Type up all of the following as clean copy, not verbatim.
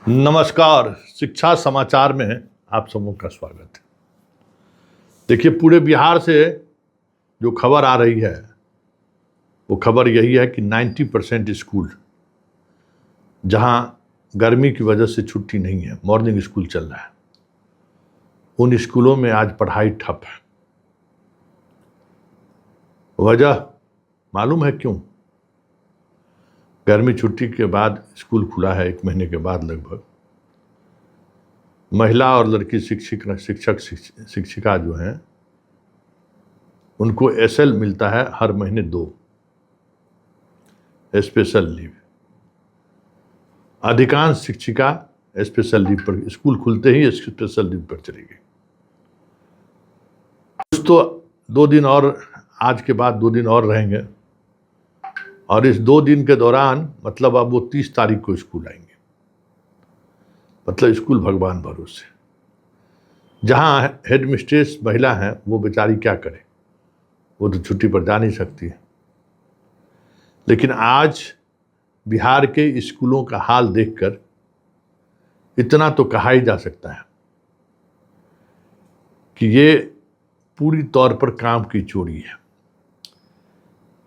नमस्कार। शिक्षा समाचार में आप सबों का स्वागत है। देखिए, पूरे बिहार से जो खबर आ रही है वो खबर यही है कि 90% स्कूल जहां गर्मी की वजह से छुट्टी नहीं है, मॉर्निंग स्कूल चल रहा है, उन स्कूलों में आज पढ़ाई ठप है। वजह मालूम है क्यों? गर्मी छुट्टी के बाद स्कूल खुला है, 1 महीने के बाद लगभग। महिला और लड़की शिक्षिका जो हैं उनको एसएल मिलता है हर महीने 2 स्पेशल लीव। अधिकांश शिक्षिका स्पेशल लीव पर, स्कूल खुलते ही स्पेशल लीव पर चली गई। कुछ तो 2 दिन और, आज के बाद 2 दिन और रहेंगे, और इस 2 दिन के दौरान मतलब अब वो 30 तारीख को स्कूल आएंगे। मतलब स्कूल भगवान भरोसे। जहां हेड मिस्ट्रेस महिला है वो बेचारी क्या करे, वो तो छुट्टी पर जा नहीं सकती है। लेकिन आज बिहार के स्कूलों का हाल देखकर इतना तो कहा ही जा सकता है कि ये पूरी तौर पर काम की चोरी है।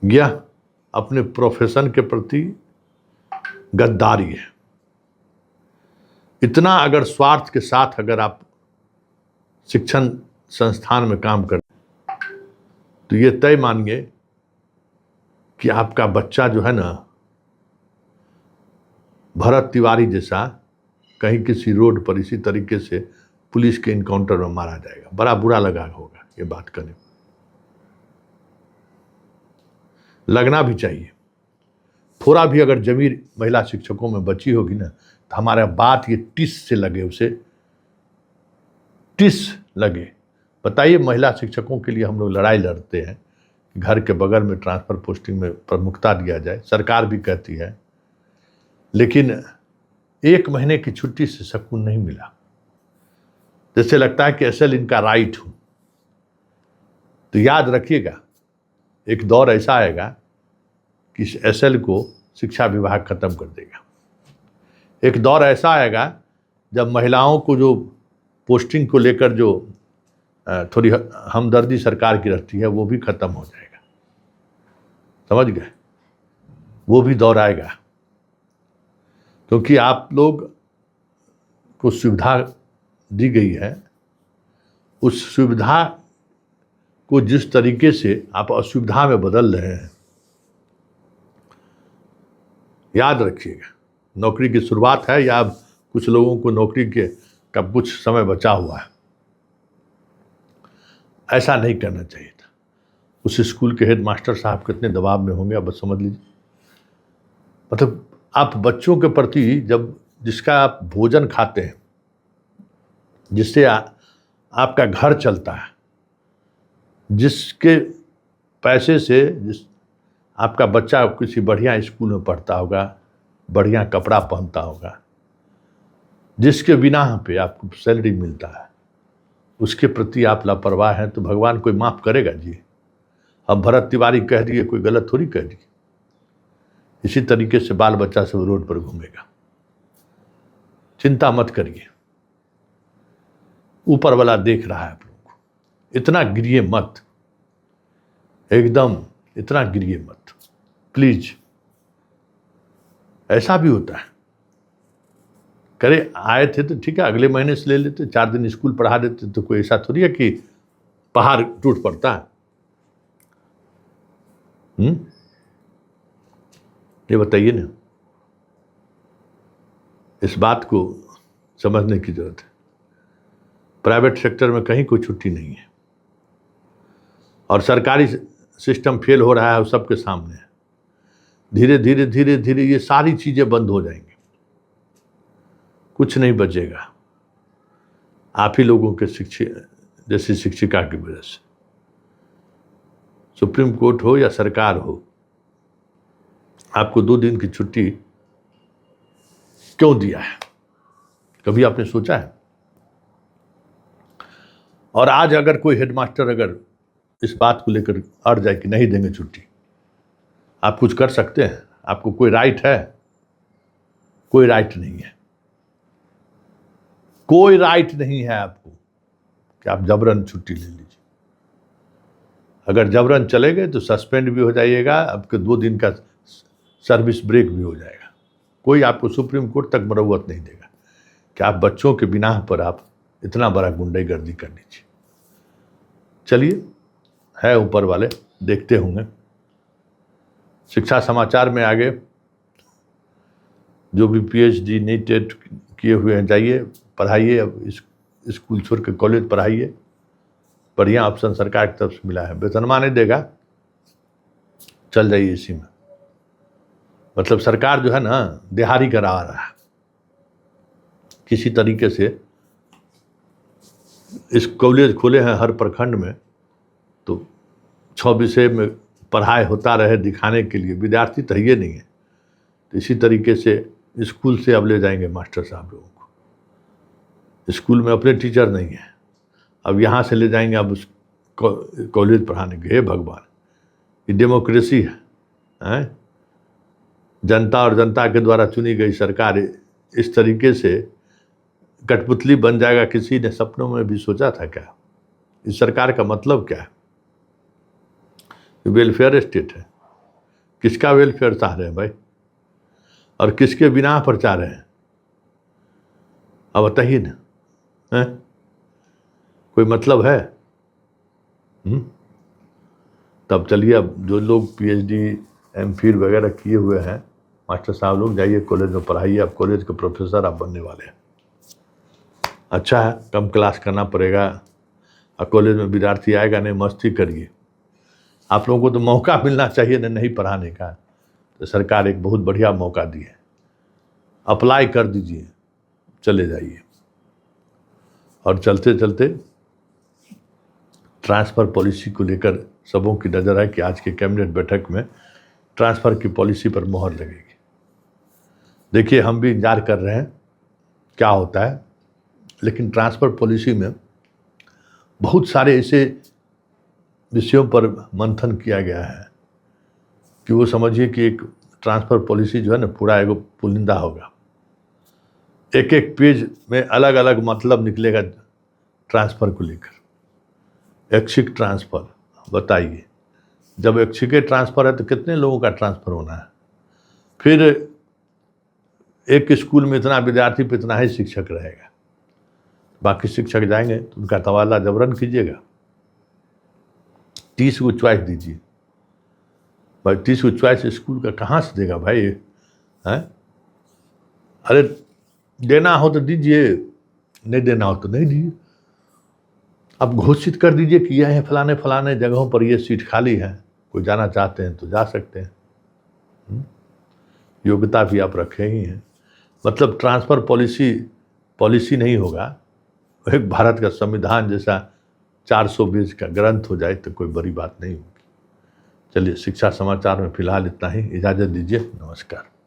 यह अपने प्रोफेशन के प्रति गद्दारी है। इतना अगर स्वार्थ के साथ अगर आप शिक्षण संस्थान में काम करते तो ये तय मानिए कि आपका बच्चा जो है ना, भरत तिवारी जैसा कहीं किसी रोड पर इसी तरीके से पुलिस के इनकाउंटर में मारा जाएगा। बड़ा बुरा लगा होगा ये बात करने, लगना भी चाहिए। थोड़ा भी अगर जमीर महिला शिक्षकों में बची होगी ना, तो हमारा बात ये टिस से लगे, उसे टिस लगे। बताइए, महिला शिक्षकों के लिए हम लोग लड़ाई लड़ते हैं कि घर के बगल में ट्रांसफर पोस्टिंग में प्रमुखता दिया जाए, सरकार भी कहती है, लेकिन 1 महीने की छुट्टी से सुकून नहीं मिला। जैसे लगता है कि एसएल इनका राइट हूं। तो याद रखिएगा, एक दौर ऐसा आएगा कि इस एसएल को शिक्षा विभाग खत्म कर देगा। एक दौर ऐसा आएगा जब महिलाओं को जो पोस्टिंग को लेकर जो थोड़ी हमदर्दी सरकार की रहती है वो भी खत्म हो जाएगा। समझ गए? वो भी दौर आएगा, क्योंकि आप लोग को सुविधा दी गई है, उस सुविधा को जिस तरीके से आप असुविधा में बदल रहे हैं, याद रखिएगा। नौकरी की शुरुआत है, या कुछ लोगों को नौकरी के का कुछ समय बचा हुआ है। ऐसा नहीं करना चाहिए था। उस स्कूल के हेडमास्टर साहब कितने दबाव में होंगे आप बस समझ लीजिए। मतलब आप बच्चों के प्रति, जब जिसका आप भोजन खाते हैं, जिससे आपका घर चलता है, जिसके पैसे से आपका बच्चा किसी बढ़िया स्कूल में पढ़ता होगा, बढ़िया कपड़ा पहनता होगा, जिसके बिना पे आपको सैलरी मिलता है, उसके प्रति आप लापरवाह हैं तो भगवान कोई माफ़ करेगा जी? अब भरत तिवारी कह दिए, कोई गलत थोड़ी कह दिए। इसी तरीके से बाल बच्चा सब रोड पर घूमेगा। चिंता मत करिए, ऊपर वाला देख रहा है आप लोगों को। इतना गिरिए मत, एकदम इतना गिरिए मत प्लीज। ऐसा भी होता है, करे आए थे तो ठीक है, अगले महीने से ले लेते, 4 दिन स्कूल पढ़ा देते, तो कोई ऐसा थोड़ी है कि पहाड़ टूट पड़ता है। ये बताइए ना, इस बात को समझने की जरूरत है। प्राइवेट सेक्टर में कहीं कोई छुट्टी नहीं है, और सरकारी सिस्टम फेल हो रहा है, वो सबके सामने है। धीरे धीरे धीरे धीरे ये सारी चीजें बंद हो जाएंगी, कुछ नहीं बचेगा। आप ही लोगों के जैसी शिक्षिका की वजह से। सुप्रीम कोर्ट हो या सरकार हो, आपको 2 दिन की छुट्टी क्यों दिया है, कभी आपने सोचा है? और आज अगर कोई हेडमास्टर अगर इस बात को लेकर अड़ जाए कि नहीं देंगे छुट्टी, आप कुछ कर सकते हैं? आपको कोई राइट है? कोई राइट नहीं है। कोई राइट नहीं है आपको कि आप जबरन छुट्टी ले लीजिए। अगर जबरन चले गए तो सस्पेंड भी हो जाइएगा, आपके 2 दिन का सर्विस ब्रेक भी हो जाएगा। कोई आपको सुप्रीम कोर्ट तक मरौवत नहीं देगा कि आप बच्चों के बिनाह पर आप इतना बड़ा गुंडागर्दी कर लीजिए। चलिए, है ऊपर वाले, देखते होंगे। शिक्षा समाचार में आगे जो भी PhD नीट टेट किए हुए हैं, जाइए पढ़ाइए, अब स्कूल छोड़ के कॉलेज पढ़ाइए। बढ़िया ऑप्शन सरकार की तरफ से मिला है। वेतनमान नहीं देगा, चल जाइए इसी में। मतलब सरकार जो है ना, दिहाड़ी करा रहा है किसी तरीके से। इस कॉलेज खोले हैं हर प्रखंड में, तो 6 विषय में पढ़ाई होता रहे दिखाने के लिए। विद्यार्थी तो ये नहीं है, तो इसी तरीके से स्कूल से अब ले जाएंगे मास्टर साहब लोगों को। स्कूल में अपने टीचर नहीं है, अब यहाँ से ले जाएंगे अब उस कॉलेज पढ़ाने के। हे भगवान, ये डेमोक्रेसी है? जनता और जनता के द्वारा चुनी गई सरकार इस तरीके से कठपुतली बन जाएगा, किसी ने सपनों में भी सोचा था क्या? इस सरकार का मतलब क्या है? वेलफेयर स्टेट है। किसका वेलफेयर चाह रहे हैं भाई, और किसके बिना पर चाह रहे हैं? अब बताइए ना, है? कोई मतलब है? तब चलिए, अब जो लोग PhD MPhil वगैरह किए हुए हैं मास्टर साहब लोग, जाइए कॉलेज में पढ़ाइए। आप कॉलेज के प्रोफेसर आप बनने वाले हैं। अच्छा है, कम क्लास करना पड़ेगा, और कॉलेज में विद्यार्थी आएगा नहीं, मस्ती करिए। आप लोगों को तो मौका मिलना चाहिए ना नहीं पढ़ाने का, तो सरकार एक बहुत बढ़िया मौका दी है। अप्लाई कर दीजिए, चले जाइए। और चलते चलते ट्रांसफ़र पॉलिसी को लेकर सबों की नज़र है कि आज के कैबिनेट बैठक में ट्रांसफ़र की पॉलिसी पर मोहर लगेगी। देखिए, हम भी इंतजार कर रहे हैं क्या होता है, लेकिन ट्रांसफ़र पॉलिसी में बहुत सारे ऐसे विषयों पर मंथन किया गया है कि वो समझिए कि एक ट्रांसफ़र पॉलिसी जो है ना, पूरा एगो पुलिंदा होगा। एक एक पेज में अलग अलग मतलब निकलेगा ट्रांसफ़र को लेकर। ऐच्छिक ट्रांसफ़र, बताइए, जब ऐच्छिक ट्रांसफ़र है तो कितने लोगों का ट्रांसफ़र होना है? फिर एक स्कूल में इतना विद्यार्थी पे इतना ही शिक्षक रहेगा, बाकी शिक्षक जाएंगे तो उनका तबादला जबरन कीजिएगा। 30 को चॉइस दीजिए भाई। 30 को चॉइस स्कूल का कहाँ से देगा भाई? हैं? अरे देना हो तो दीजिए, नहीं देना हो तो नहीं दीजिए। अब घोषित कर दीजिए कि यह फलाने फलाने जगहों पर ये सीट खाली है, कोई जाना चाहते हैं तो जा सकते हैं। योग्यता भी आप रखे ही हैं। मतलब ट्रांसफ़र पॉलिसी नहीं होगा, एक भारत का संविधान जैसा 400 पेज का ग्रंथ हो जाए तो कोई बड़ी बात नहीं होगी। चलिए, शिक्षा समाचार में फिलहाल इतना ही। इजाज़त दीजिए, नमस्कार।